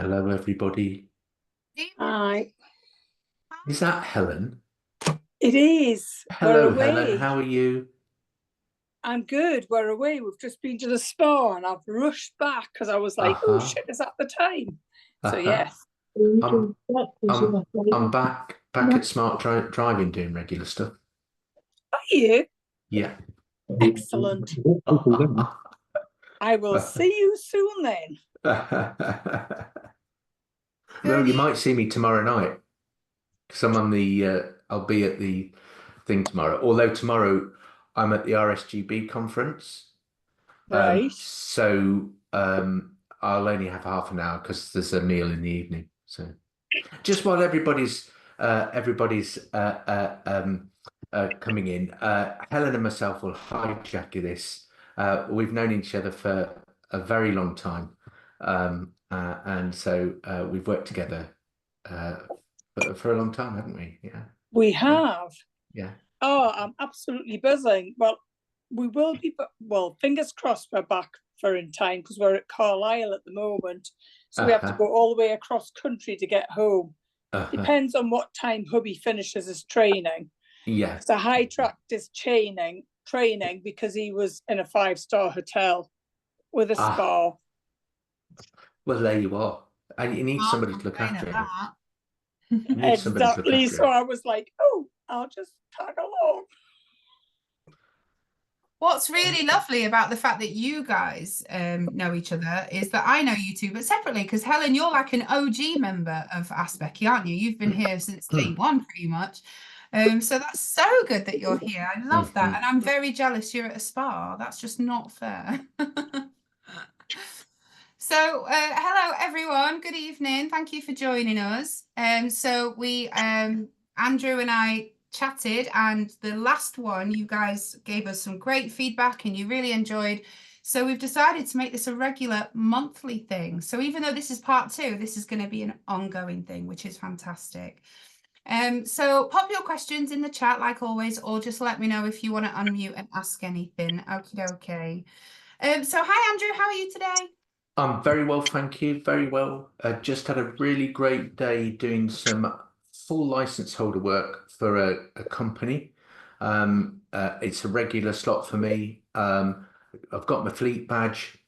Hello, everybody. Hi. Is that Helen? It is. We're Hello, Helen. away. How are you? I'm good. We're away. We've just been to the spa and I've rushed back because I was like, oh shit, is that the time? So yes. I'm back at Smart Driving doing regular stuff. Are you? Yeah. Excellent. I will see you soon then. Well, you might see me tomorrow night because I'm on the I'll be at the thing tomorrow. Although tomorrow I'm at the RSGB conference. Right. I'll only have half an hour because there's a meal in the evening. So just while everybody's coming in, Helen and myself will hijack this. We've known each other for a very long time, and so we've worked together for a long time, haven't we? Yeah, we have. Yeah. Oh, I'm absolutely buzzing. Well, we will be, well, fingers crossed we're back for in time because we're at Carlisle at the moment. So we have to go all the way across country to get home. Depends on what time hubby finishes his training. Yeah. So high tracked his training because he was in a 5-star hotel with a spa. Well, there you are. And you need somebody to look after him. Exactly. So I was like, oh, I'll just tag along. What's really lovely about the fact that you guys know each other is that I know you two, but separately, because Helen, you're like an OG member of Ask Becky, aren't you? You've been here since day one, pretty much. So that's so good that you're here. I love that. And I'm very jealous you're at a spa. That's just not fair. So hello, everyone. Good evening. Thank you for joining us. So we, Andrew and I, chatted, and the last one you guys gave us some great feedback and you really enjoyed, so we've decided to make this a regular monthly thing. So even though this is part 2, this is going to be an ongoing thing, which is fantastic. So pop your questions in the chat like always, or just let me know if you want to unmute and ask anything. Okay. So hi Andrew, how are you today? I'm very well, thank you. Very well. Just had a really great day doing some full license holder work for a company. It's a regular slot for me. I've got my fleet badge,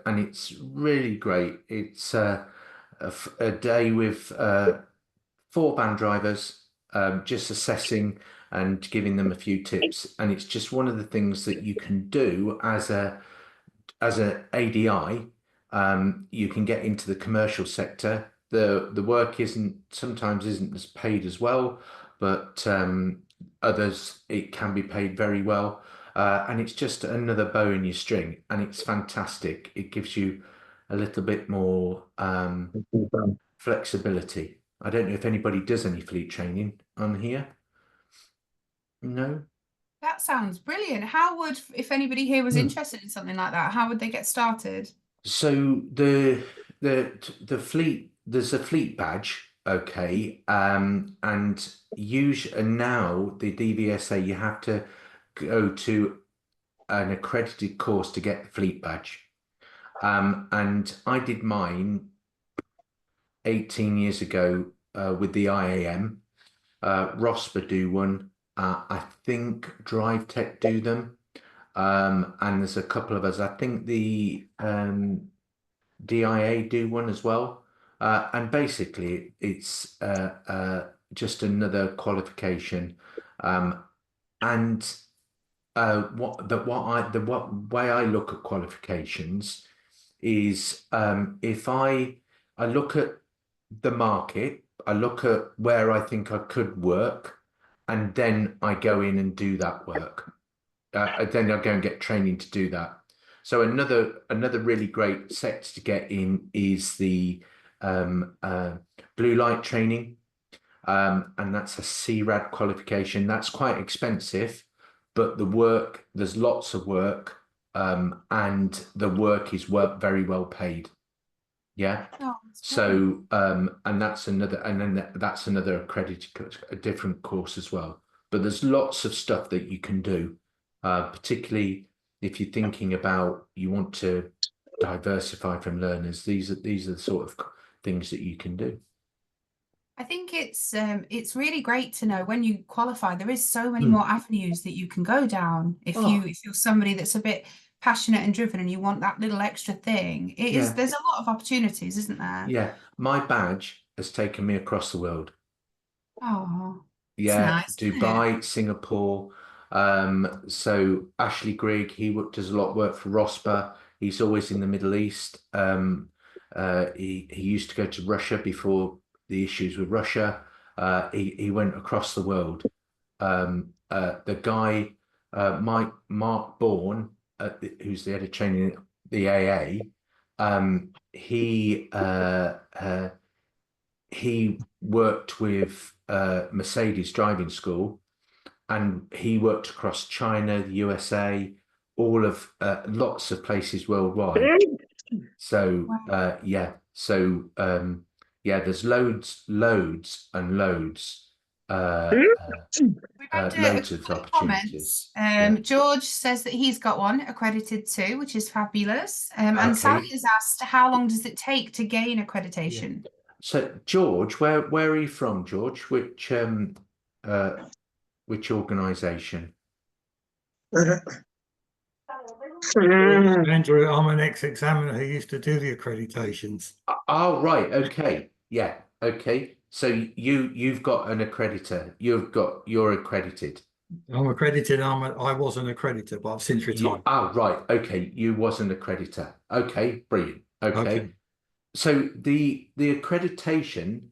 and it's really great. It's a day with 4 van drivers, just assessing and giving them a few tips. And it's just one of the things that you can do as an ADI. You can get into the commercial sector. The work sometimes isn't as paid as well, but others it can be paid very well. And it's just another bow in your string, and it's fantastic. It gives you a little bit more flexibility. I don't know if anybody does any fleet training on here. No? That sounds brilliant. How would, if anybody here was interested in something like that, how would they get started? So the fleet, there's a fleet badge, okay, and usually now the DVSA you have to go to an accredited course to get the fleet badge, and I did mine 18 years ago with the IAM. ROSPA do one. I think Drive Tech do them. And there's a couple of us. I think the DIA do one as well. And basically, it's just another qualification. And what way I look at qualifications is if I look at the market, I look at where I think I could work, and then I go in and do that work. Then I'll go and get training to do that. So another really great sector to get in is the blue light training, and that's a CRAD qualification. That's quite expensive, but there's lots of work, and the work is very well paid. Yeah. Oh, so and that's another accredited, a different course as well. But there's lots of stuff that you can do, particularly if you're thinking about you want to diversify from learners. These are the sort of things that you can do. I think it's really great to know when you qualify, there is so many more avenues that you can go down. If you're somebody that's a bit passionate and driven and you want that little extra thing, there's a lot of opportunities, isn't there? Yeah, my badge has taken me across the world. Oh, it's Yeah, nice, Dubai, Singapore. So Ashley Grigg, does a lot of work for ROSPA. He's always in the Middle East. He used to go to Russia before the issues with Russia. He went across the world. The guy, Mark Bourne, who's the head of training at the AA, he worked with Mercedes driving school, and he worked across China, the USA, all of lots of places worldwide. So there's loads and loads. We've had Loads of opportunities. George says that he's got one accredited too, which is fabulous. And Okay. Sally has asked, how long does it take to gain accreditation? So George, where are you from, George? Which organisation? Andrew, I'm an ex-examiner who used to do the accreditations. Oh, right. Okay. Yeah. Okay. So you've got an accreditor. You're accredited. I'm accredited. I was an accreditor, but I've since retired. Right. Okay. You was an accreditor. Okay. Brilliant. Okay. So the accreditation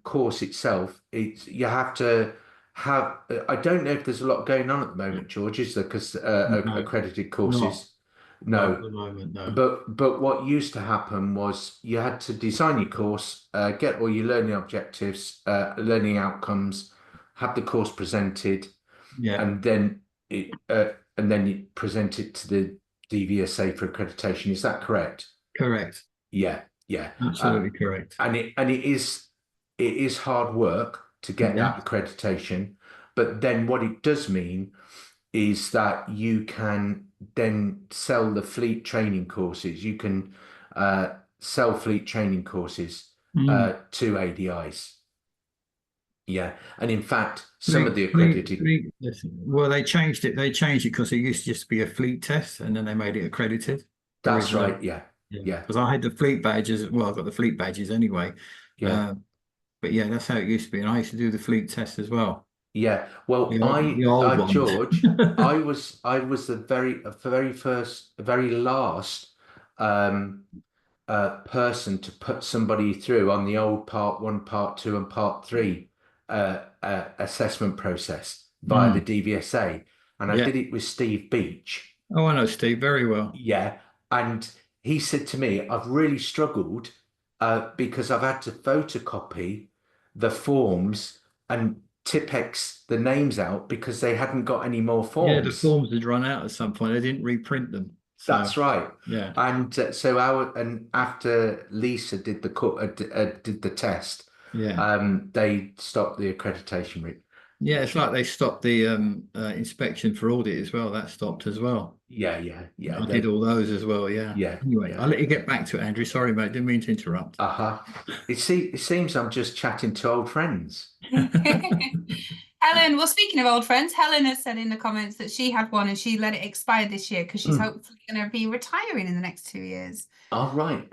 course itself, you have to have. I don't know if there's a lot going on at the moment, George, is there? Because accredited courses. No, at the moment, no. But what used to happen was you had to design your course, get all your learning objectives, learning outcomes, have the course presented, and then you present it to the DVSA for accreditation. Is that correct? Correct. Yeah, absolutely correct. And it is hard work to get that accreditation, but then what it does mean is that you can then sell the fleet training courses. You can sell fleet training courses to ADIs. Yeah, and in fact, some of the accredited. Well, they changed it. They changed it because it used to just be a fleet test, and then they made it accredited. That's right. Yeah. Because I had the fleet badges. Well, I've got the fleet badges anyway. Yeah. But yeah, that's how it used to be, and I used to do the fleet test as well. Yeah. Well, George, I was the very last person to put somebody through on the old Part 1, Part 2, and Part 3 assessment process via the DVSA, and I did it with Steve Beach. Oh, I know Steve very well. Yeah, and he said to me, "I've really struggled because I've had to photocopy the forms and Tipex the names out because they hadn't got any more forms." Yeah, the forms had run out at some point. They didn't reprint them. So, that's right. Yeah. And after Lisa did the test, they stopped the accreditation route. Yeah, it's like they stopped the inspection for audit as well. That stopped as well. Yeah. I did all those as well. Yeah. Anyway, I'll let you get back to it, Andrew. Sorry, mate. Didn't mean to interrupt. It seems I'm just chatting to old friends. Helen, well, speaking of old friends, Helen has said in the comments that she had one and she let it expire this year because she's hopefully going to be retiring in the next 2 years. Oh, right.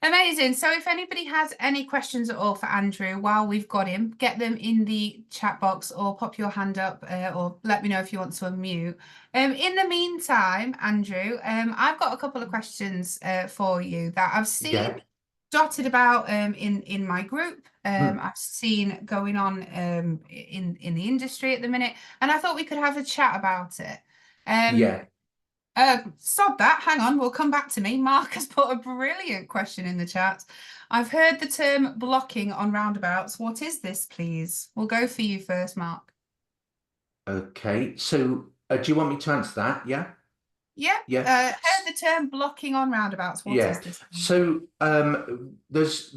Amazing. So if anybody has any questions at all for Andrew while we've got him, get them in the chat box or pop your hand up or let me know if you want to unmute. In the meantime, Andrew, I've got a couple of questions for you that I've seen dotted about in my group. I've seen going on in the industry at the minute, and I thought we could have a chat about it. Sod that, hang on, we'll come back to me. Mark has put a brilliant question in the chat. I've heard the term blocking on roundabouts. What is this, please? We'll go for you first, Mark. Okay, so do you want me to answer that? Yeah. Heard the term blocking on roundabouts. What is this? So this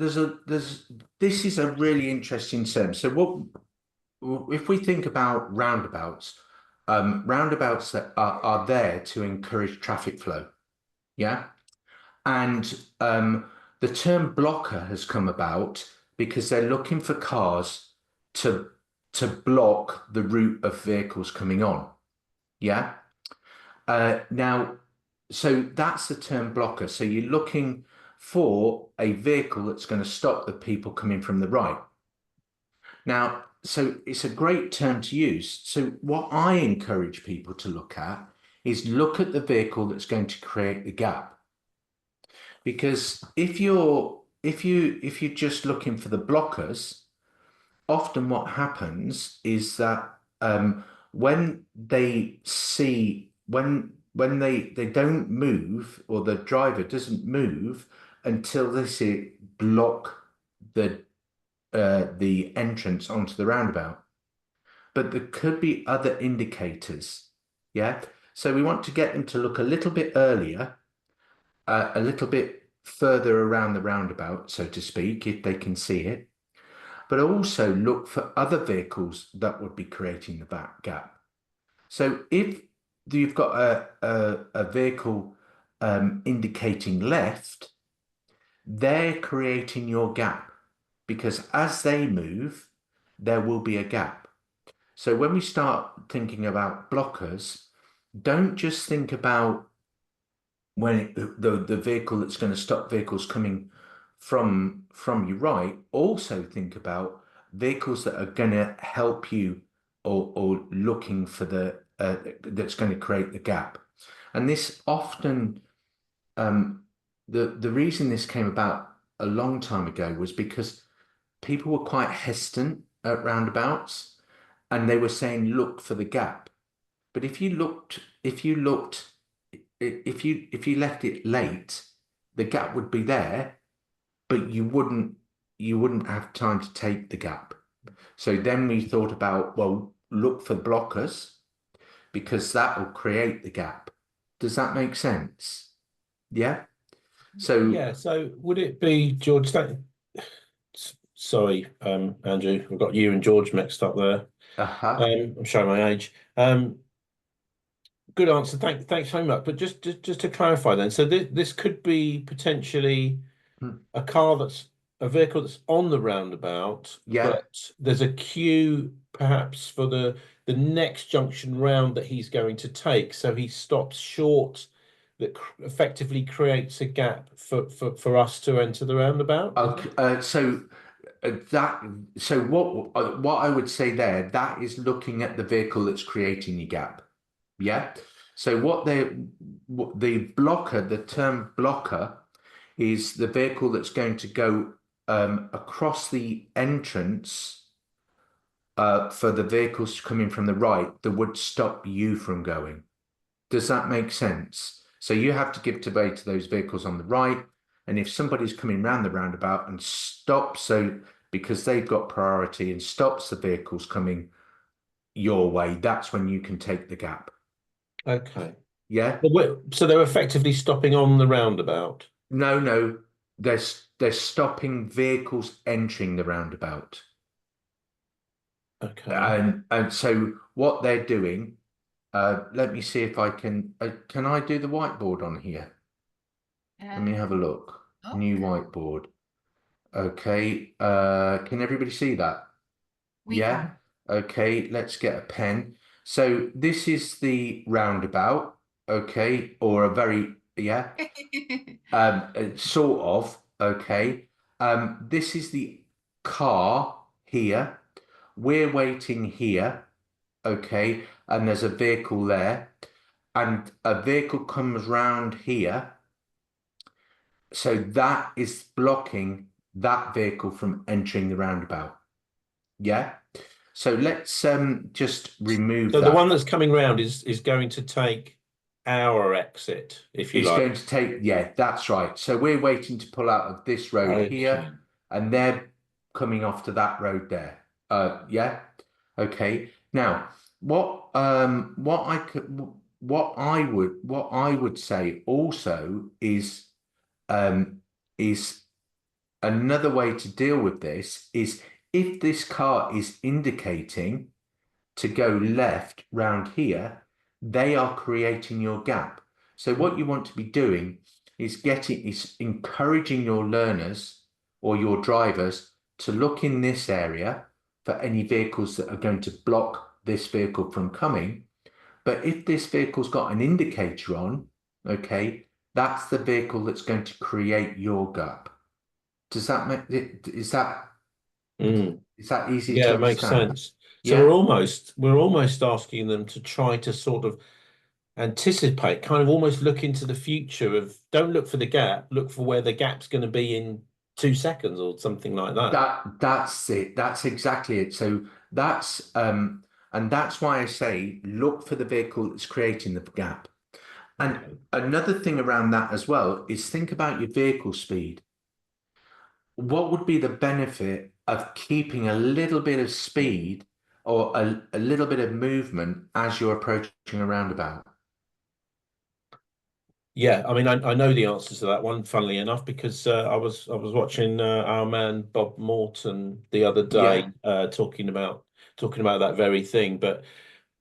is a really interesting term. So if we think about roundabouts, roundabouts that are there to encourage traffic flow. Yeah. And the term blocker has come about because they're looking for cars to block the route of vehicles coming on. Yeah. Now, so that's the term blocker. So you're looking for a vehicle that's going to stop the people coming from the right. Now, so it's a great term to use. So what I encourage people to look at is look at the vehicle that's going to create the gap. Because if you're just looking for the blockers, often what happens is that when they see when they don't move, or the driver doesn't move until they see it block the entrance onto the roundabout. But there could be other indicators. Yeah. So we want to get them to look a little bit earlier, a little bit further around the roundabout, so to speak, if they can see it, but also look for other vehicles that would be creating the back gap. So if you've got a vehicle indicating left, they're creating your gap, because as they move, there will be a gap. So when we start thinking about blockers, don't just think about when the vehicle that's going to stop vehicles coming from your right. Also think about vehicles that are going to help you, or looking for the that's going to create the gap. And this often, the reason this came about a long time ago was because people were quite hesitant at roundabouts, and they were saying look for the gap. But if you left it late, the gap would be there, but you wouldn't have time to take the gap. So then we thought about, well, look for blockers, because that will create the gap. Does that make sense? Yeah. So yeah. So would it be, George? Sorry, Andrew, I've got you and George mixed up there. I'm showing my age. Good answer. Thanks very much. But just to clarify then, so this could be potentially a vehicle that's on the roundabout, yeah. but there's a queue perhaps for the next junction round that he's going to take, so he stops short, that effectively creates a gap for us to enter the roundabout. Okay. So what I would say there, that is looking at the vehicle that's creating the gap. Yeah. So the blocker, the term blocker, is the vehicle that's going to go across the entrance for the vehicles coming from the right that would stop you from going. Does that make sense? So you have to give way to those vehicles on the right, and if somebody's coming round the roundabout and stops, so because they've got priority, and stops the vehicles coming your way, that's when you can take the gap. Okay. Yeah. So they're effectively stopping on the roundabout. No, they're stopping vehicles entering the roundabout. Okay. And so what they're doing, let me see if I can I do the whiteboard on here? Let me have a look. Okay. New whiteboard. Okay. Can everybody see that? We yeah. can. Okay, let's get a pen. So this is the roundabout, okay, or a very, yeah, sort of, okay. This is the car here. We're waiting here, okay, and there's a vehicle there, and a vehicle comes round here. So that is blocking that vehicle from entering the roundabout. Yeah. So let's just remove So that. the one that's coming round is going to take our exit, if you It's like. going to take, yeah, that's right. So we're waiting to pull out of this road here, and they're coming off to that road there. Yeah. Okay. Now, what I would say also is another way to deal with this is, if this car is indicating to go left round here, they are creating your gap. So what you want to be doing is encouraging your learners or your drivers to look in this area for any vehicles that are going to block this vehicle from coming. But if this vehicle's got an indicator on, okay, that's the vehicle that's going to create your gap. Does that make it? Is that easy Yeah, to it makes understand? sense. So Yeah. we're almost asking them to try to sort of anticipate, kind of almost look into the future of, don't look for the gap, look for where the gap's going to be in 2 seconds or something like that. That's it. That's exactly it. So and that's why I say look for the vehicle that's creating the gap. And Okay. another thing around that as well is think about your vehicle speed. What would be the benefit of keeping a little bit of speed or a little bit of movement as you're approaching a roundabout? Yeah, I mean, I know the answer to that one, funnily enough, because I was watching our man Bob Morton the other day Yeah. talking about that very thing. But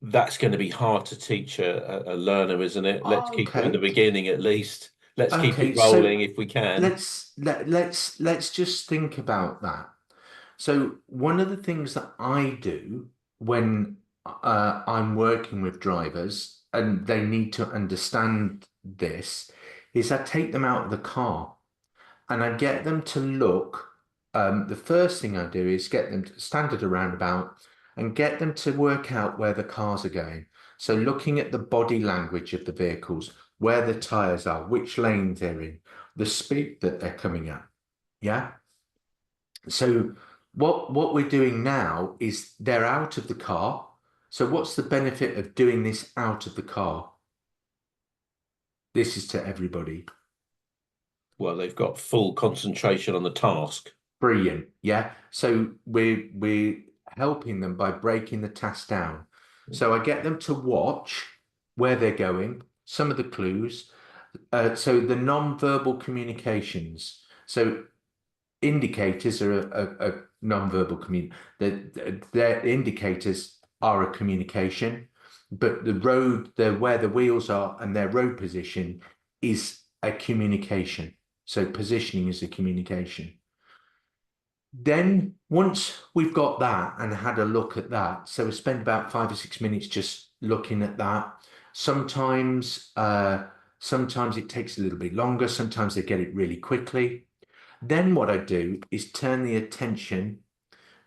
that's going to be hard to teach a learner, isn't it? Let's keep them in the Okay. beginning at least. Let's keep it Okay. So rolling if we can. let's just think about that. So one of the things that I do when I'm working with drivers and they need to understand this is I take them out of the car and I get them to look. The first thing I do is get them to stand at a roundabout and get them to work out where the cars are going. So looking at the body language of the vehicles, where the tires are, which lanes they're in, the speed that they're coming at. Yeah. So what we're doing now is they're out of the car. So what's the benefit of doing this out of the car? This is to everybody. Well, they've got full concentration on the task. Brilliant. Yeah. So we're helping them by breaking the task down. So I get them to watch where they're going, some of the clues. So the non-verbal communications. So indicators are a non-verbal their indicators are a communication, but where the wheels are and their road position is a communication. So positioning is a communication. Then once we've got that and had a look at that, so we spend about 5 or 6 minutes just looking at that. Sometimes it takes a little bit longer. Sometimes they get it really quickly. Then what I do is turn the attention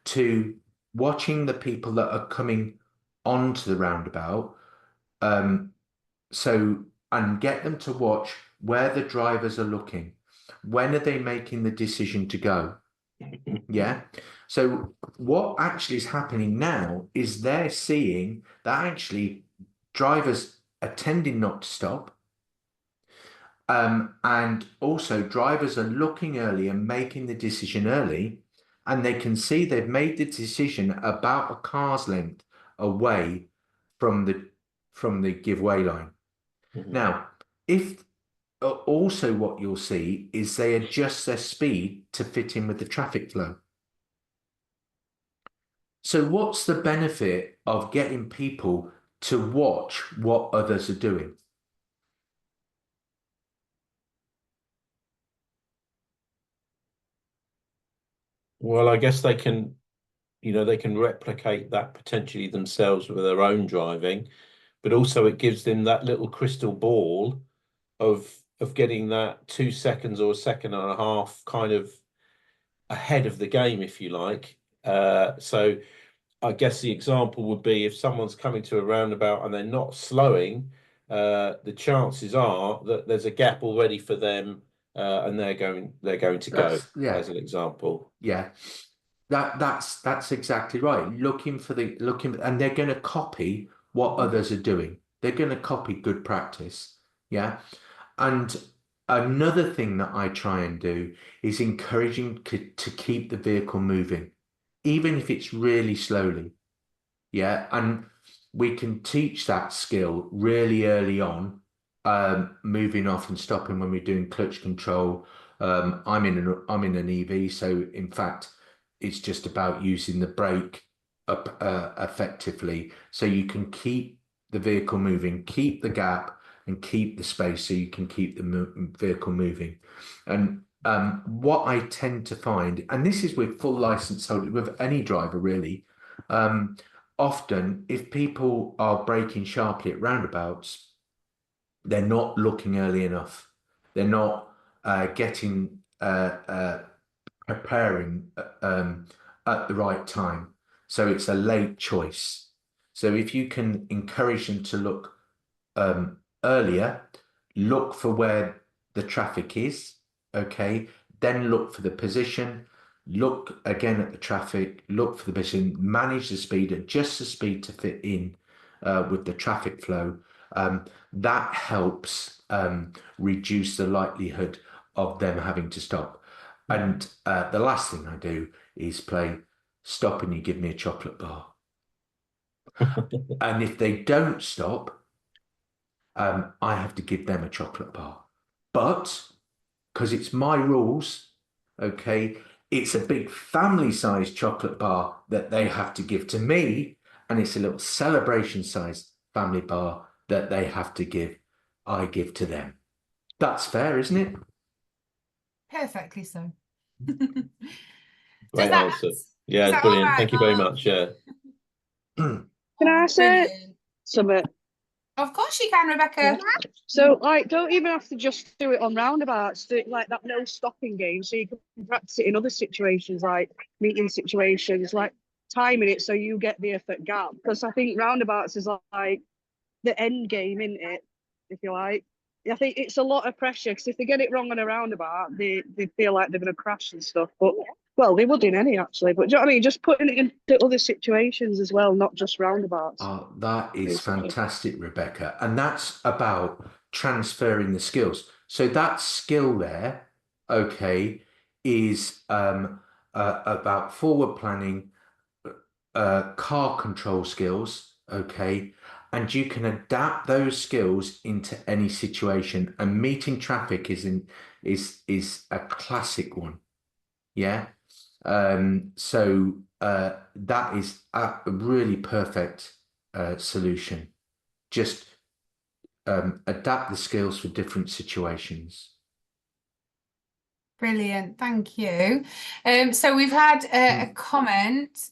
to watching the people that are coming onto the roundabout. And get them to watch where the drivers are looking. When are they making the decision to go? Yeah. So what actually is happening now is they're seeing that actually drivers are tending not to stop. And also drivers are looking early and making the decision early, and they can see they've made the decision about a car's length away from the giveaway line. Now, if also what you'll see is they adjust their speed to fit in with the traffic flow. So what's the benefit of getting people to watch what others are doing? Well, I guess they can, they can replicate that potentially themselves with their own driving, but also it gives them that little crystal ball of getting that 2 seconds or a second and a half kind of ahead of the game, if you like. So I guess the example would be if someone's coming to a roundabout and they're not slowing, the chances are that there's a gap already for them, and they're going to go, as an example. Yeah. That's exactly right. And they're going to copy what others are doing. They're going to copy good practice. Yeah. And another thing that I try and do is encouraging to keep the vehicle moving, even if it's really slowly. Yeah. And we can teach that skill really early on, moving off and stopping when we're doing clutch control. I'm in an EV, so in fact, it's just about using the brake up effectively, so you can keep the vehicle moving, keep the gap, and keep the space so you can keep the vehicle moving. And what I tend to find, and this is with full license holders, with any driver really, often if people are braking sharply at roundabouts, they're not looking early enough. They're not getting preparing at the right time. So it's a late choice. So if you can encourage them to look earlier, look for where the traffic is, okay, then look for the position, look again at the traffic, look for the position, manage the speed, adjust the speed to fit in with the traffic flow. That helps reduce the likelihood of them having to stop. And the last thing I do is play stop and you give me a chocolate bar. And if they don't stop, I have to give them a chocolate bar. But because it's my rules, okay, it's a big family-sized chocolate bar that they have to give to me, and it's a little celebration-sized family bar that they have to give, I give to them. That's fair, isn't it? Perfectly so. Great answer. Yeah, it's brilliant. Thank you very much. Yeah. Can I say something? Of course you can, Rebecca. So, like, don't even have to just do it on roundabouts. Do it like that no stopping game, so you can practice it in other situations, like meeting situations, like timing it so you get the effort gap. Because I think roundabouts is like the end game, isn't it? If you like, I think it's a lot of pressure because if they get it wrong on a roundabout, they feel like they're going to crash and stuff. But well, they would in any actually. But do you know what I mean? Just putting it into other situations as well, not just roundabouts. Oh, that is fantastic, Rebecca. And that's about transferring the skills. So that skill there, okay, is about forward planning, car control skills, okay, and you can adapt those skills into any situation. And meeting traffic is a classic one, yeah. So that is a really perfect solution. Just adapt the skills for different situations. Brilliant, thank you. So we've had a comment.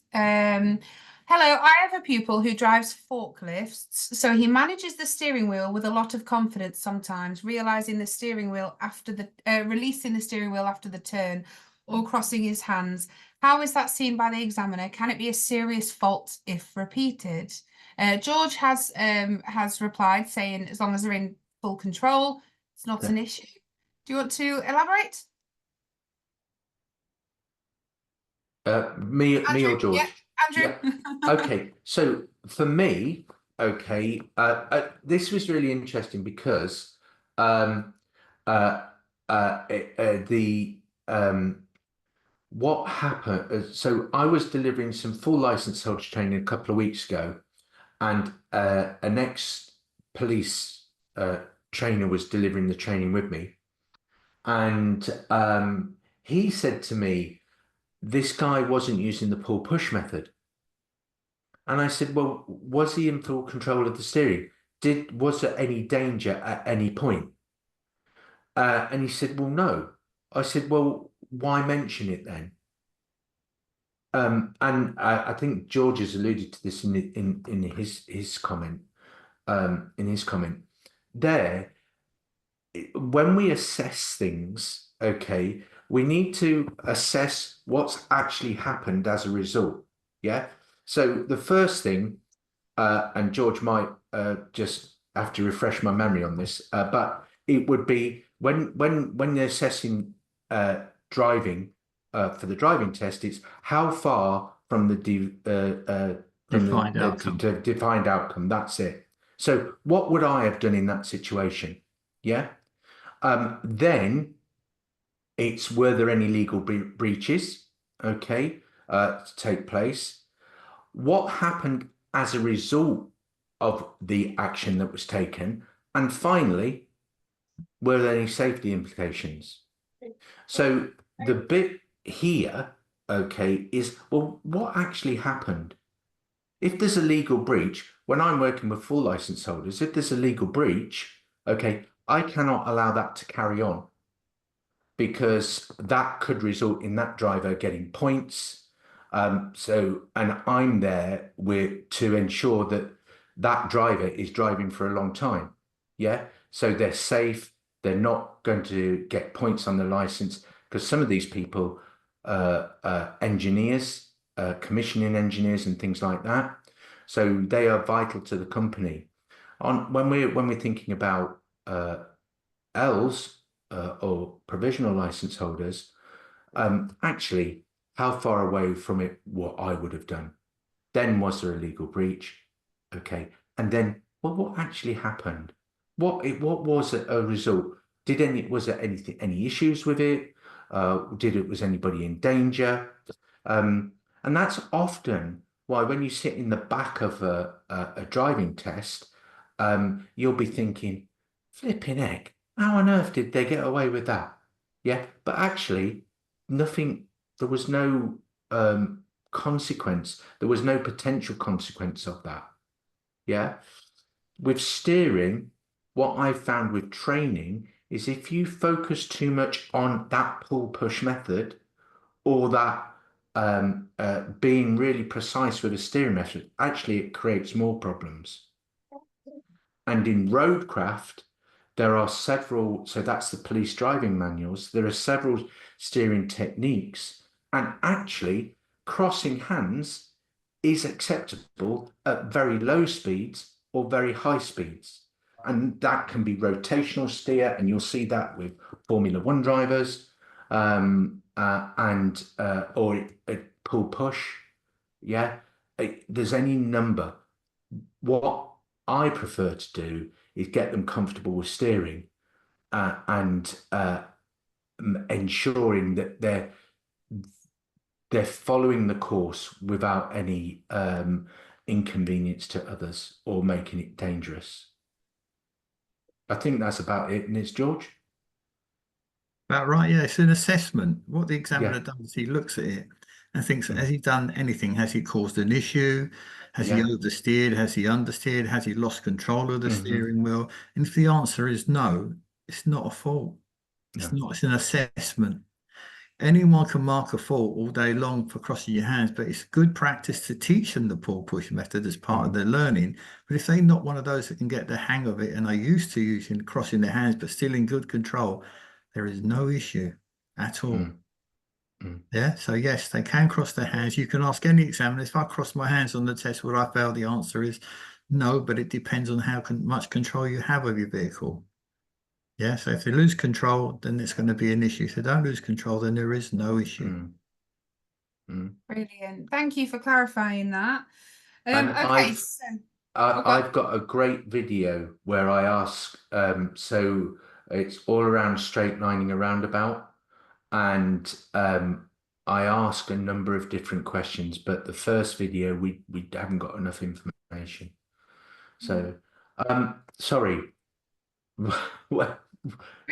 Hello, I have a pupil who drives forklifts. So he manages the steering wheel with a lot of confidence sometimes, realizing the steering wheel after the releasing the steering wheel after the turn or crossing his hands. How is that seen by the examiner? Can it be a serious fault if repeated? George has replied saying as long as they're in full control, it's not an issue. Do you want to elaborate? Me or George? Yeah, Andrew. Yeah. Okay, so for me, okay, this was really interesting because what happened, so I was delivering some full license holder training a couple of weeks ago, and an ex-police trainer was delivering the training with me, and he said to me, this guy wasn't using the pull push method. And I said, well, was he in full control of the steering? Was there any danger at any point? And he said, well, no. I said, well, why mention it then? And I think George has alluded to this in his comment. There, when we assess things, okay, we need to assess what's actually happened as a result. Yeah. So the first thing, and George might just have to refresh my memory on this, but it would be when they're assessing driving for the driving test, it's how far from the defined outcome. That's it. So what would I have done in that situation? Yeah. Then it's, were there any legal breaches, okay, to take place? What happened as a result of the action that was taken? And finally, were there any safety implications? So the bit here, okay, is, well, what actually happened? If there's a legal breach, when I'm working with full license holders, if there's a legal breach, Okay, I cannot allow that to carry on because that could result in that driver getting points. And I'm there to ensure that that driver is driving for a long time. Yeah, so they're safe. They're not going to get points on the license because some of these people, engineers, commissioning engineers, and things like that. So they are vital to the company. When we're thinking about L's or provisional license holders, actually, how far away from it what I would have done? Then was there a legal breach? Okay, and then what actually happened? What was a result? Was there any issues with it? Was anybody in danger? And that's often why when you sit in the back of a driving test, you'll be thinking, flipping heck, how on earth did they get away with that? Yeah, but actually, nothing, there was no consequence, there was no potential consequence of that. Yeah. With steering, what I've found with training is if you focus too much on that pull push method or that being really precise with a steering method, actually it creates more problems. And in roadcraft, there are several, so that's the police driving manuals, there are several steering techniques, and actually crossing hands is acceptable at very low speeds or very high speeds. And that can be rotational steer, and you'll see that with Formula One drivers, or pull push. Yeah, there's any number. What I prefer to do is get them comfortable with steering and ensuring that they're following the course without any inconvenience to others or making it dangerous. I think that's about it, and it's George. About right, yeah. It's an assessment. What the examiner Yeah. does, he looks at it and thinks, has he done anything? Has he caused an issue? Has he oversteered? Has he understeered? Has he lost control of the steering wheel? And if the answer is no, it's not a fault. It's not, it's an assessment. Anyone can mark a fault all day long for crossing your hands, but it's good practice to teach them the pull push method as part of their learning. But if they're not one of those that can get the hang of it and are used to using crossing their hands, but still in good control, there is no issue at all. Yeah, so yes, they can cross their hands. You can ask any examiner, if I cross my hands on the test, would I fail? The answer is no, but it depends on how much control you have of your vehicle. Yeah, so if they lose control, then it's going to be an issue. If they don't lose control, then there is no issue. Brilliant. Thank you for clarifying that. And okay, I've got a great video where I ask, so it's all around straight lining a roundabout, and I ask a number of different questions, but the first video we haven't got enough information. So sorry.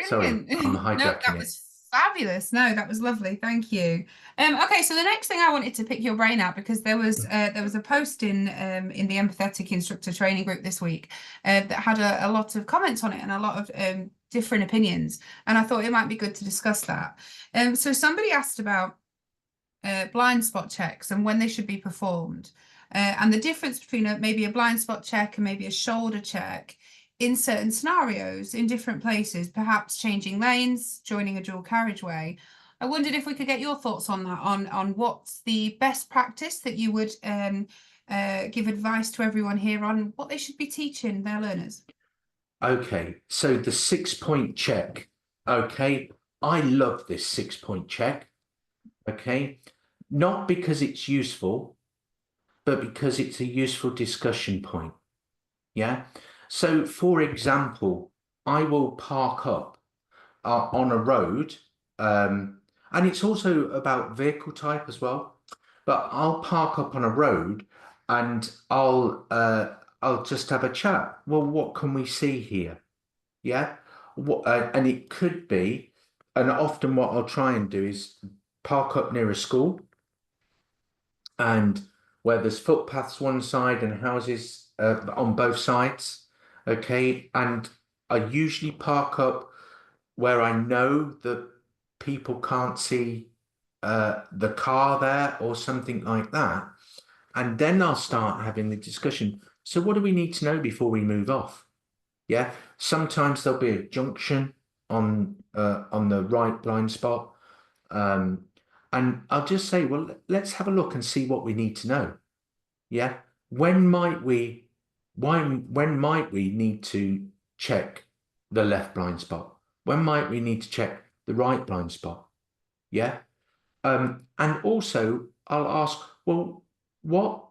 Sorry, I'm hijacking no, that was fabulous. No, that was lovely. Thank you. Okay, so the next thing I wanted to pick your brain out, because there was a post in the Empathetic Instructor Training Group this week that had a lot of comments on it and a lot of different opinions, and I thought it might be good to discuss that. So somebody asked about blind spot checks and when they should be performed, and the difference between maybe a blind spot check and maybe a shoulder check in certain scenarios in different places, perhaps changing lanes, joining a dual carriageway. I wondered if we could get your thoughts on that, on what's the best practice that you would give advice to everyone here on what they should be teaching their learners. Okay, so the 6-point check. Okay, I love this 6-point check. Okay, not because it's useful, but because it's a useful discussion point. Yeah. So, for example, I will park up on a road, and it's also about vehicle type as well. But I'll park up on a road, and I'll just have a chat. Well, what can we see here? Yeah. And it could be, and often what I'll try and do is park up near a school, and where there's footpaths one side and houses on both sides. Okay, and I usually park up where I know that people can't see the car there or something like that. And then I'll start having the discussion. So what do we need to know before we move off? Yeah, sometimes there'll be a junction on the right blind spot. And I'll just say, well, let's have a look and see what we need to know. Yeah, when might we need to check the left blind spot? When might we need to check the right blind spot? Yeah. And also I'll ask, well, what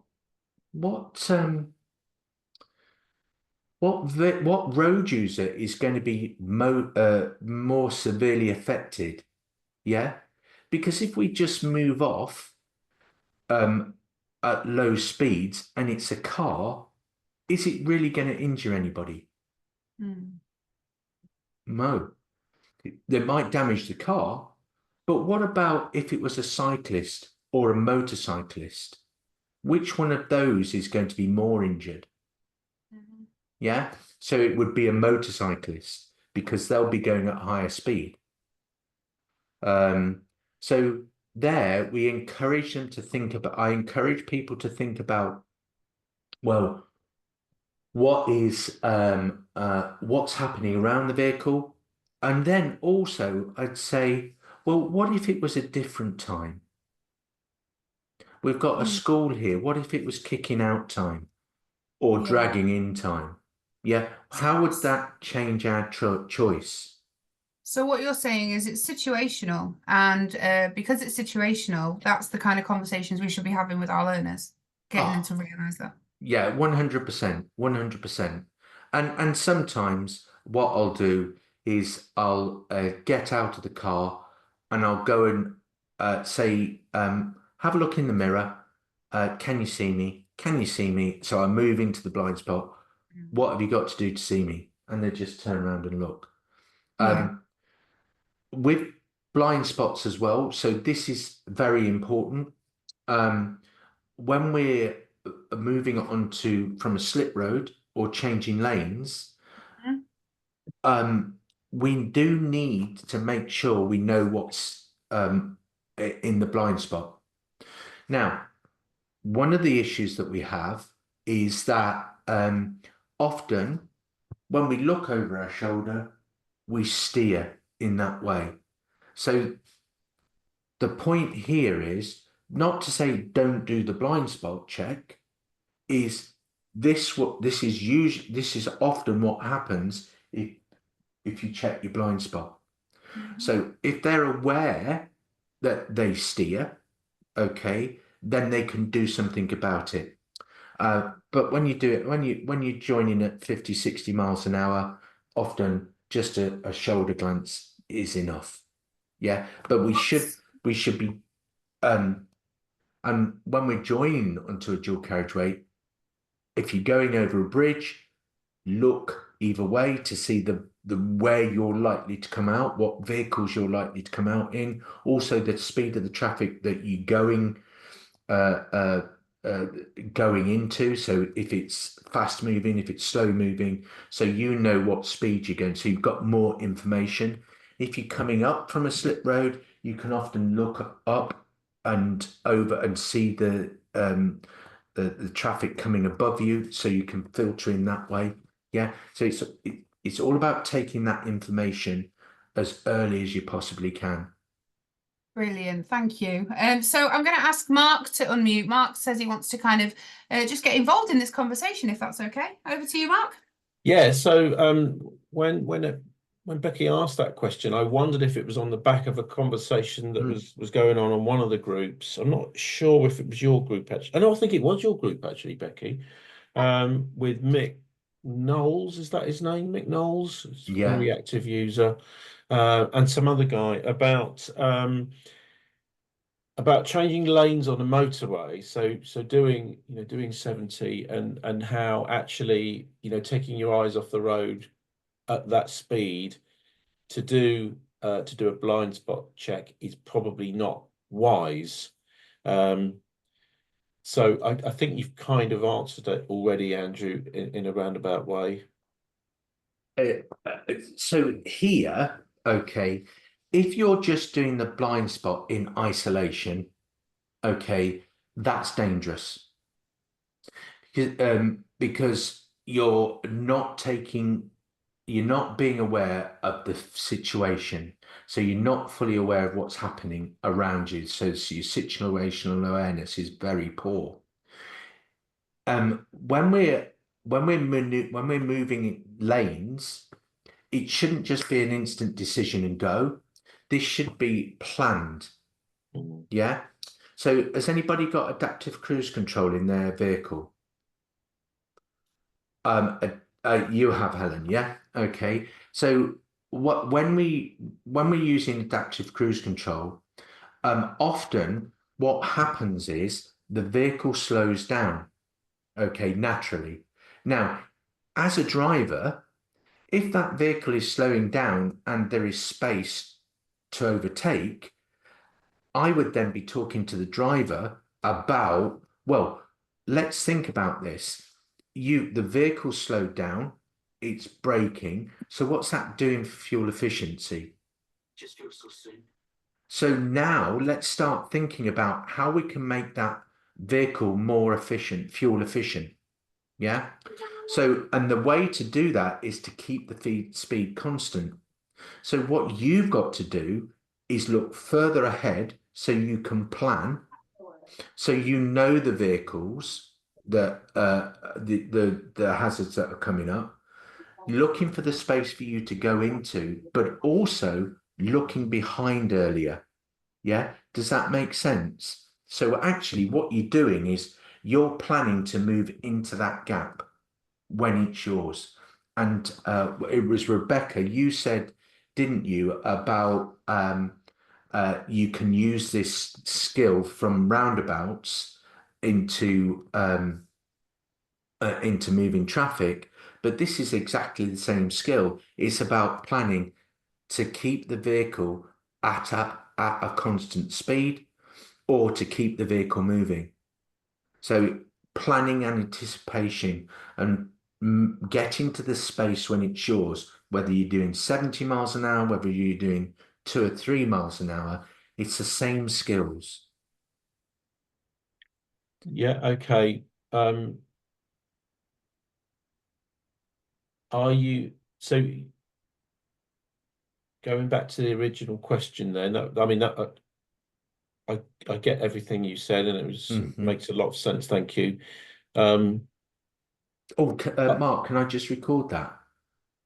road user is going to be more severely affected? Yeah, because if we just move off at low speeds and it's a car, is it really going to injure anybody? No. They might damage the car, but what about if it was a cyclist or a motorcyclist? Which one of those is going to be more injured? Yeah, so it would be a motorcyclist because they'll be going at higher speed. So there we encourage them to think about, I encourage people to think about, well, what is what's happening around the vehicle? And then also I'd say, well, what if it was a different time? We've got a school here. What if it was kicking out time or dragging in time? Yeah, how would that change our choice? So what you're saying is it's situational, and because it's situational, that's the kind of conversations we should be having with our learners, getting them to realise that. Yeah, 100%, 100%. And sometimes what I'll do is I'll get out of the car and I'll go and say, have a look in the mirror. Can you see me? Can you see me? So I move into the blind spot. What have you got to do to see me? And they just turn around and look. With blind spots as well. So this is very important. When we're moving onto from a slip road or changing lanes, we do need to make sure we know what's in the blind spot. Now, one of the issues that we have is that often when we look over our shoulder, we steer in that way. So the point here is not to say don't do the blind spot check, is this is often what happens if you check your blind spot. So if they're aware that they steer, okay, then they can do something about it. But when you do it, when you're joining at 50, 60 miles an hour, often just a shoulder glance is enough. Yeah, but we should be and when we're joining onto a dual carriageway, if you're going over a bridge, look either way to see the where you're likely to come out, what vehicles you're likely to come out in, also the speed of the traffic that you're going into. So if it's fast moving, if it's slow moving, so you know what speed you're going. So you've got more information. If you're coming up from a slip road, you can often look up and over and see the traffic coming above you, so you can filter in that way. Yeah, so it's all about taking that information as early as you possibly can. Brilliant, thank you. So I'm going to ask Mark to unmute. Mark says he wants to kind of just get involved in this conversation, if that's okay. Over to you, Mark. Yeah. So when Becky asked that question, I wondered if it was on the back of a conversation that was going on one of the groups. I'm not sure if it was your group actually. I think it was your group actually, Becky, with Mick Knowles. Is that his name? Mick Knowles, very active user, and some other guy about changing lanes on a motorway. So doing 70 and how actually taking your eyes off the road at that speed to do a blind spot check is probably not wise. So I think you've kind of answered it already, Andrew, in a roundabout way. So here, okay, if you're just doing the blind spot in isolation, okay, that's dangerous because you're not being aware of the situation. So you're not fully aware of what's happening around you. So your situational awareness is very poor. When we're moving lanes, it shouldn't just be an instant decision and go. This should be planned. Yeah. So has anybody got adaptive cruise control in their vehicle? You have, Helen. Yeah. Okay. So when we're using adaptive cruise control, often what happens is the vehicle slows down. Okay, naturally. Now, as a driver, if that vehicle is slowing down and there is space to overtake, I would then be talking to the driver about, well, let's think about this. The vehicle slowed down, it's braking. So what's that doing for fuel efficiency? Just fuel efficiency. So now let's start thinking about how we can make that vehicle more efficient, fuel efficient. Yeah. So, and the way to do that is to keep the speed constant. So what you've got to do is look further ahead so you can plan. So you know the vehicles that the hazards that are coming up, looking for the space for you to go into, but also looking behind earlier. Yeah, does that make sense? So actually what you're doing is you're planning to move into that gap when it's yours. And it was Rebecca, you said, didn't you, about you can use this skill from roundabouts into moving traffic, but this is exactly the same skill. It's about planning to keep the vehicle at a constant speed or to keep the vehicle moving. So planning and anticipation and getting to the space when it's yours, whether you're doing 70 miles an hour, whether you're doing 2 or 3 miles an hour, it's the same skills. Yeah, okay. Are you, so going back to the original question then, I mean, that I get everything you said and it makes a lot of sense. Thank you. Mark, can I just record that?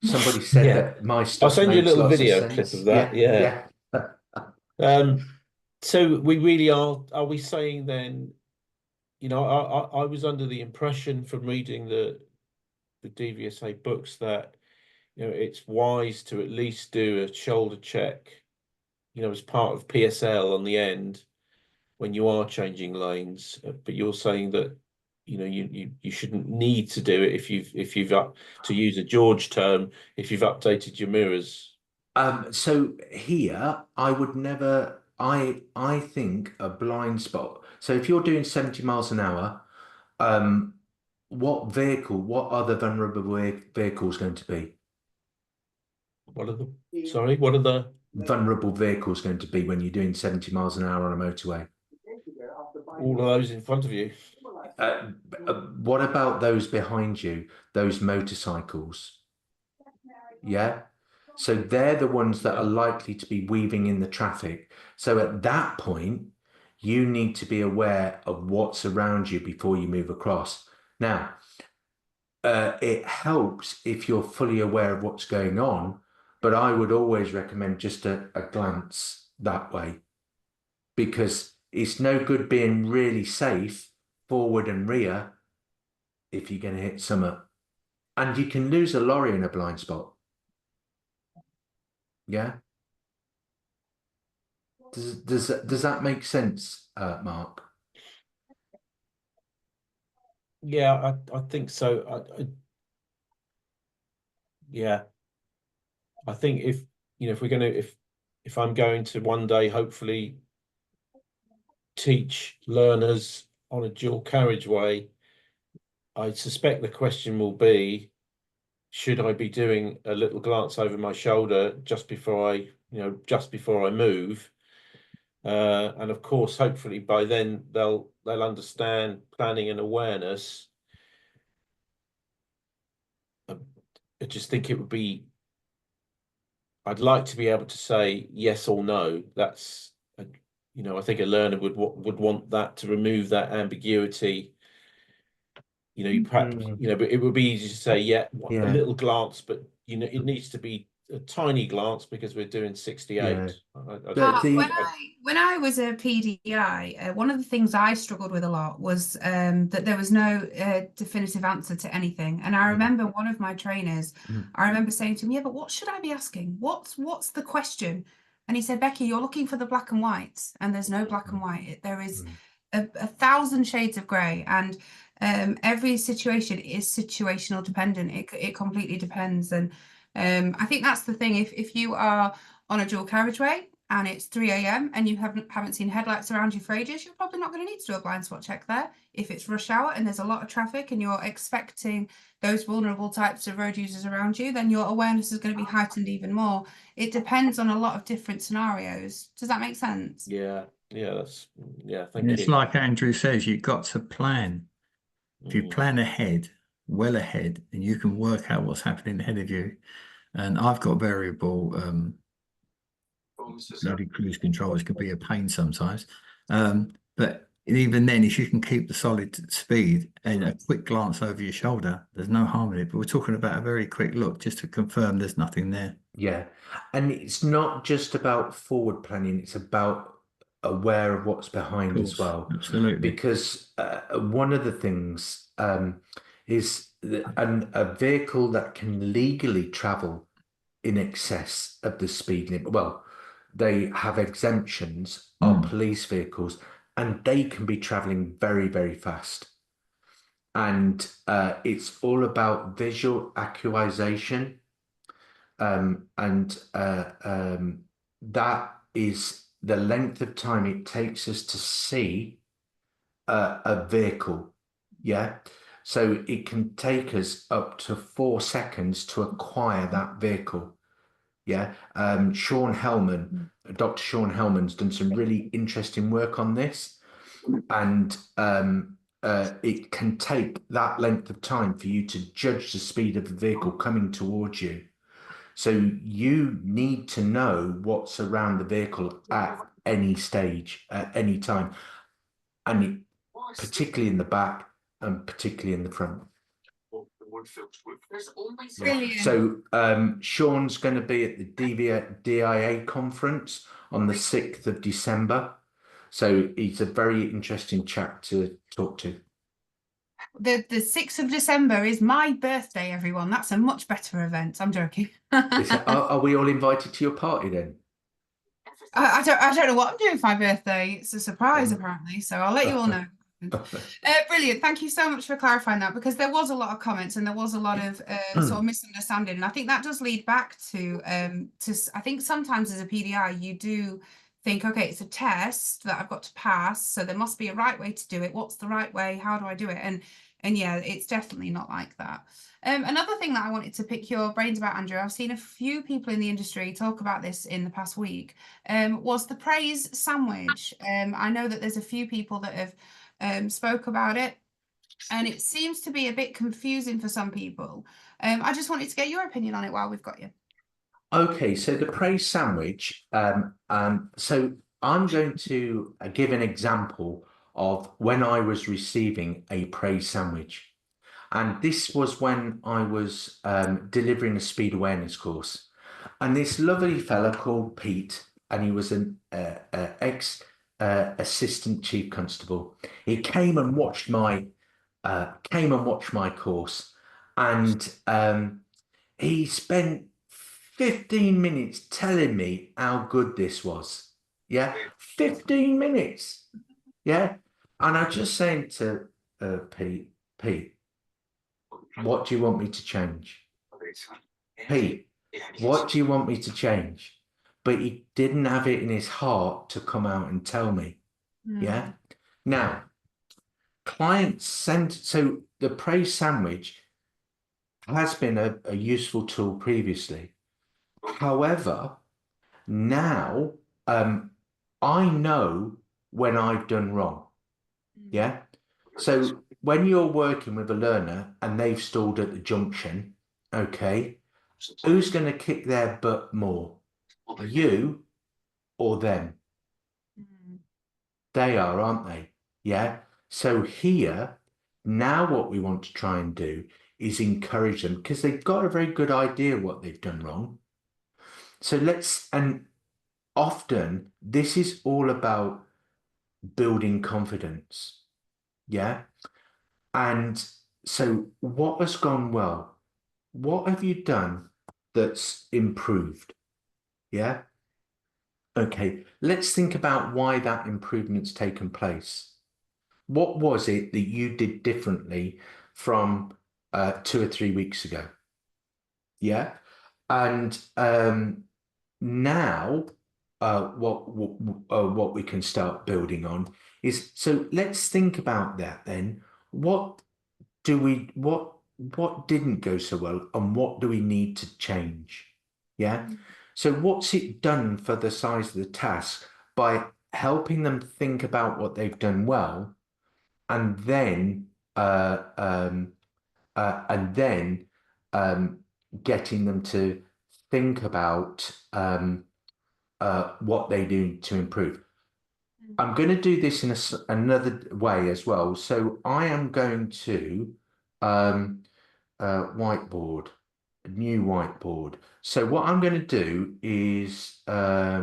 Somebody said that my I'll stuff send you a makes little lots of video sense. clip of that. Yeah. So we really are we saying then, you know, I was under the impression from reading the DVSA books that, you know, it's wise to at least do a shoulder check, you know, as part of PSL on the end when you are changing lanes. But you're saying that, you know, you shouldn't need to do it if you've to use a George term, if you've updated your mirrors. So here I would never. I think a blind spot. So if you're doing 70 miles an hour, what are the vulnerable vehicles going to be? What are the Vulnerable vehicles going to be when you're doing 70 miles an hour on a motorway? All of those in front of you. What about those behind you, those motorcycles? Yeah. So they're the ones that are likely to be weaving in the traffic. So at that point, you need to be aware of what's around you before you move across. Now, it helps if you're fully aware of what's going on, but I would always recommend just a glance that way, because it's no good being really safe forward and rear if you're going to hit something. And you can lose a lorry in a blind spot. Yeah. Does that make sense, Mark? Yeah, I think so. Yeah, I think if, you know, if we're going to, if I'm going to one day hopefully teach learners on a dual carriageway, I suspect the question will be, should I be doing a little glance over my shoulder just before I move? And of course, hopefully by then they'll understand planning and awareness. I just think it would be, I'd like to be able to say yes or no. That's, I think a learner would want that, to remove that ambiguity. Perhaps, but it would be easy to say, a little glance, but it needs to be a tiny glance because we're doing 68. When I was a PDI, one of the things I struggled with a lot was that there was no definitive answer to anything. And I remember one of my trainers, I remember saying to him, but what should I be asking? What's the question? And he said, Becky, you're looking for the black and white, and there's no black and white. There is a 1,000 shades of grey, and every situation is situational dependent. It completely depends. And I think that's the thing. If you are on a dual carriageway and it's 3 a.m. and you haven't seen headlights around you for ages, you're probably not going to need to do a blind spot check there. If it's rush hour and there's a lot of traffic and you're expecting those vulnerable types of road users around you, then your awareness is going to be heightened even more. It depends on a lot of different scenarios. Does that make sense? Yeah, thank you. It's like Andrew says, you've got to plan. If you plan ahead, well ahead, and you can work out what's happening ahead of you. And I've got variable bloody cruise control, which can be a pain sometimes. But even then, if you can keep the solid speed and a quick glance over your shoulder, there's no harm in it. But we're talking about a very quick look just to confirm there's nothing there. Yeah. And it's not just about forward planning, it's about aware of what's behind as well. Absolutely. Because one of the things is that a vehicle that can legally travel in excess of the speed limit, well, they have exemptions, are police vehicles, and they can be traveling very, very fast. And it's all about visual acquisition. That is the length of time it takes us to see a vehicle. Yeah. So it can take us up to 4 seconds to acquire that vehicle. Yeah. Dr. Sean Hellman's done some really interesting work on this. And it can take that length of time for you to judge the speed of the vehicle coming towards you. So you need to know what's around the vehicle at any stage, at any time, and particularly in the back and particularly in the front. Brilliant. So Sean's going to be at the DIA conference on the 6th of December. So he's a very interesting chap to talk to. The 6th of December is my birthday, everyone. That's a much better event. I'm joking. Are we all invited to your party then? I don't know what I'm doing for my birthday. It's a surprise, apparently. So I'll let you all know. Brilliant. Thank you so much for clarifying that, because there was a lot of comments and there was a lot of sort of misunderstanding. And I think that does lead back to I think sometimes as a PDI, you do think, okay, it's a test that I've got to pass, so there must be a right way to do it. What's the right way? How do I do it? And yeah, it's definitely not like that. Another thing that I wanted to pick your brains about, Andrew, I've seen a few people in the industry talk about this in the past week, was the praise sandwich. I know that there's a few people that have spoke about it, and it seems to be a bit confusing for some people. I just wanted to get your opinion on it while we've got you. Okay, so the praise sandwich, so I'm going to give an example of when I was receiving a praise sandwich. And this was when I was delivering a speed awareness course. And this lovely fella called Pete, and he was an ex-assistant chief constable. He came and watched my course, and he spent 15 minutes telling me how good this was. Yeah, 15 minutes. Yeah. And I'm just saying to Pete, what do you want me to change? Pete, what do you want me to change? But he didn't have it in his heart to come out and tell me. Yeah. Now, clients sent, so the praise sandwich, has been a useful tool previously. However, now I know when I've done wrong. Yeah. So when you're working with a learner and they've stalled at the junction, okay, who's going to kick their butt more? You or them? They are, aren't they? Yeah. So here, now what we want to try and do is encourage them because they've got a very good idea what they've done wrong. So and often this is all about building confidence. Yeah. And so what has gone well? What have you done that's improved? Yeah. Okay. Let's think about why that improvement's taken place. What was it that you did differently from 2 or 3 weeks ago? Yeah. And now what we can start building on is, so let's think about that then. What didn't go so well and what do we need to change? Yeah. So what's it done for the size of the task by helping them think about what they've done well and then getting them to think about what they do to improve. I'm going to do this in another way as well. So I am going to whiteboard, a new whiteboard. So what I'm going to do is I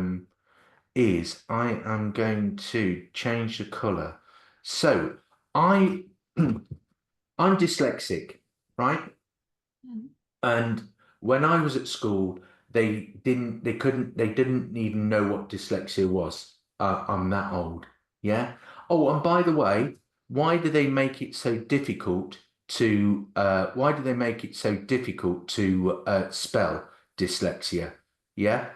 am going to change the color. So I'm dyslexic, right? And when I was at school, they didn't even know what dyslexia was. I'm that old. Yeah. Oh, and by the way, why do they make it so difficult to spell dyslexia? Yeah.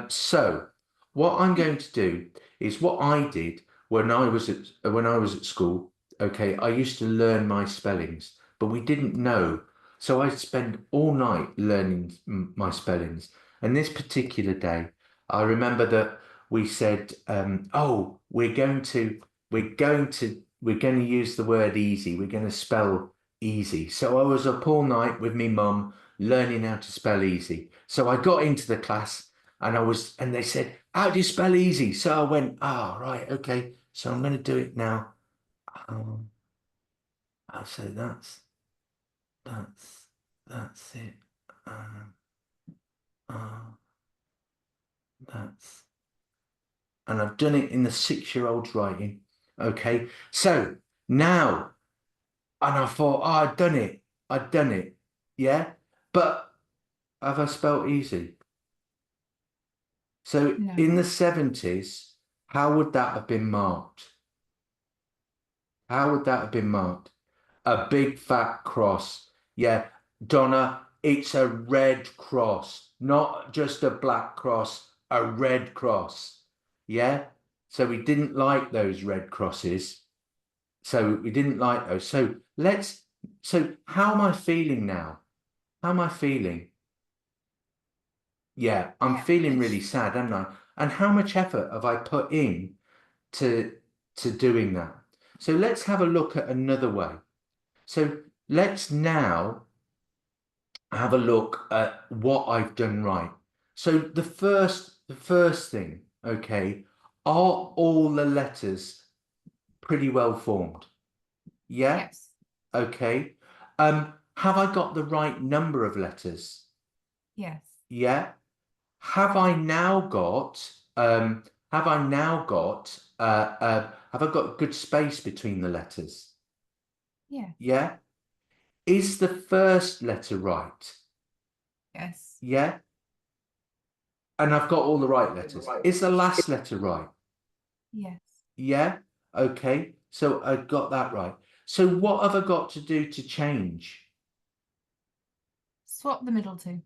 So what I'm going to do is what I did when I was at school. Okay, I used to learn my spellings, but we didn't know. So I spent all night learning my spellings. And this particular day, I remember that we said, "Oh, we're going to use the word easy. We're going to spell easy." So I was up all night with me mum learning how to spell easy. So I got into the class and they said, "How do you spell easy?" So I went, "Ah, right, okay. So I'm going to do it now." I'll say that's it. That's, and I've done it in the 6-year-old's writing. Okay, so now, and I thought, oh, I'd done it, yeah. But have I spelt easy? So No. in the 70s, how would that have been marked? How would that have been marked? A big fat cross. Yeah, Donna, it's a red cross, not just a black cross, a red cross. Yeah. So we didn't like those red crosses. So we didn't like those. So how am I feeling now? How am I feeling? Yeah, I'm feeling really sad, am I? And how much effort have I put in to doing that? So let's have a look at another way. So let's now have a look at what I've done right. So the first thing, okay, are all the letters pretty well formed? Yeah? Yes. Okay. Have I got the right number of letters? Yes. Yeah. Have I now got have I got good space between the letters? Yeah. Yeah. Is the first letter right? Yes. Yeah. And I've got all the right letters. Is the last letter right? Yes. Yeah. Okay. So I got that right. So what have I got to do to change? Swap the middle two.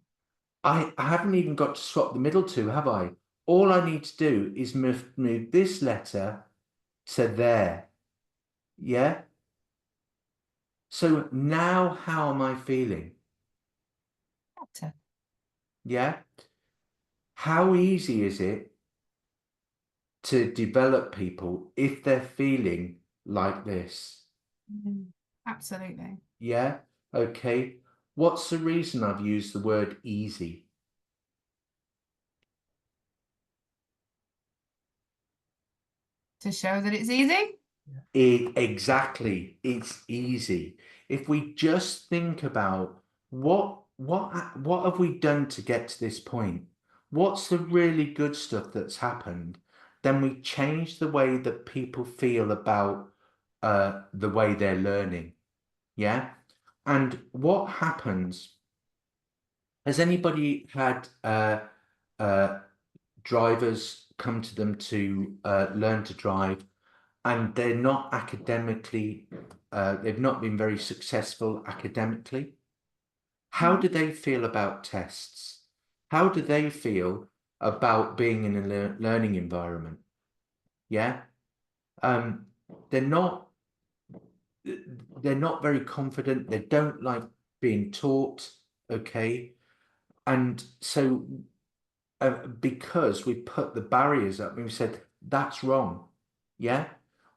I haven't even got to swap the middle two, have I? All I need to do is move this letter to there. Yeah. So now how am I feeling? better. Yeah. How easy is it to develop people if they're feeling like this? Absolutely. Yeah. Okay. What's the reason I've used the word easy? To show that it's easy. Exactly. It's easy. If we just think about what have we done to get to this point? What's the really good stuff that's happened? Then we change the way that people feel about the way they're learning. Yeah. And what happens? Has anybody had drivers come to them to learn to drive, and they're not academically, they've not been very successful academically? How do they feel about tests? How do they feel about being in a learning environment? Yeah. They're not very confident. They don't like being taught. Okay. And so because we put the barriers up and we said, that's wrong. Yeah.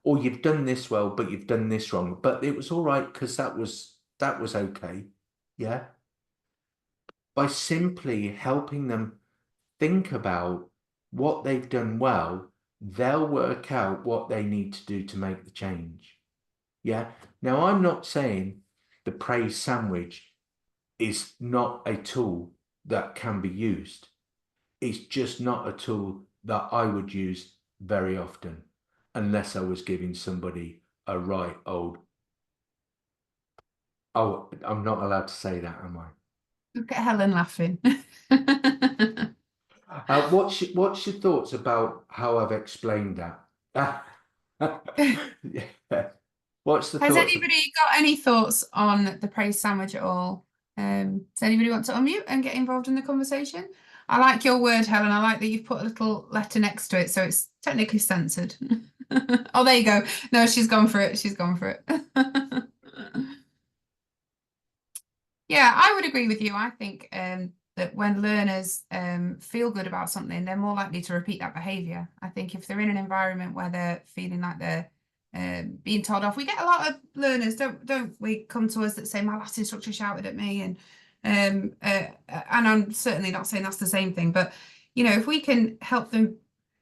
Or you've done this well, but you've done this wrong. But it was all right because that was okay. Yeah. By simply helping them think about what they've done well, they'll work out what they need to do to make the change. Yeah. Now, I'm not saying the praise sandwich is not a tool that can be used. It's just not a tool that I would use very often, unless I was giving somebody a right old. Oh, I'm not allowed to say that, am I? Look at Helen laughing. What's your thoughts about how I've explained that? Yeah. What's the Has thoughts? anybody got any thoughts on the praise sandwich at all? Does anybody want to unmute and get involved in the conversation? I like your word, Helen. I like that you've put a little letter next to it, so it's technically censored. Oh, there you go. No, she's gone for it. She's gone for it. Yeah, I would agree with you. I think that when learners feel good about something, they're more likely to repeat that behaviour. I think if they're in an environment where they're feeling like they're being told off, we get a lot of learners, don't we, come to us that say, my last instructor shouted at me, and I'm certainly not saying that's the same thing, but you know, if we can help them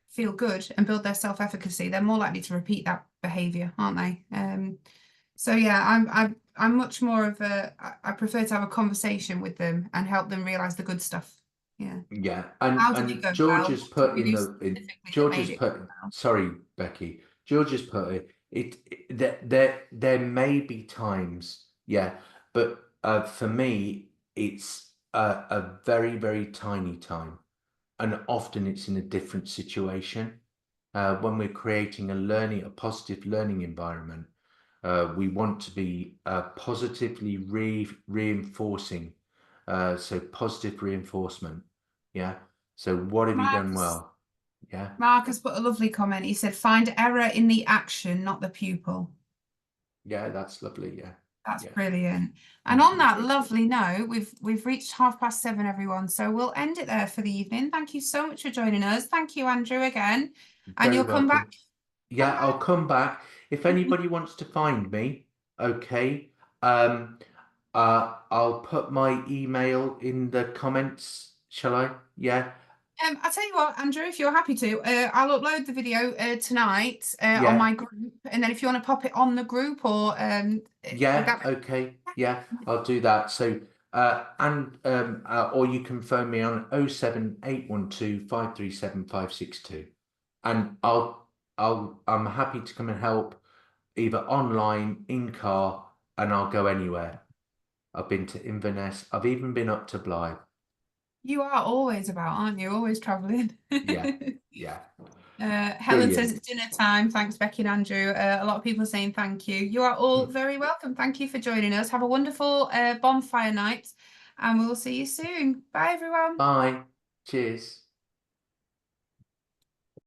feel good and build their self-efficacy, they're more likely to repeat that behaviour, aren't they? So yeah, I'm much more of I prefer to have a conversation with them and help them realise the good stuff. Yeah. Yeah, How did it go George well? has What put did we in do the specifically that George made has it put. go well? Sorry, Becky. George has put that there may be times, yeah, but for me it's a very, very tiny time, and often it's in a different situation. When we're creating a positive learning environment, we want to be positively reinforcing. So positive reinforcement. Yeah. So what have you done well? Yeah. Mark has put a lovely comment. He said, find error in the action, not the pupil. Yeah, that's lovely. Yeah. That's Yeah. brilliant. And on that lovely note, we've reached 7:30, everyone. So we'll end it there for the evening. Thank you so much for joining us. Thank you, Andrew, again. And Very you'll come welcome. back? Yeah, I'll come back. If anybody wants to find me, okay. I'll put my email in the comments, shall I? Yeah. I'll tell you what, Andrew, if you're happy to, I'll upload the video tonight on Yeah. my group, and then if you want to pop it on the group, or Yeah, okay. Yeah, I'll do that. So or you can phone me on 07812 537 562. And I'm happy to come and help, either online, in car, and I'll go anywhere. I've been to Inverness. I've even been up to Blythe. You are always about, aren't you? Always traveling. Yeah, yeah. Helen says Brilliant. it's dinner time. Thanks, Becky and Andrew. A lot of people are saying thank you. You are all very welcome. Thank you for joining us. Have a wonderful bonfire night, and we'll see you soon. Bye, everyone. Bye. Cheers.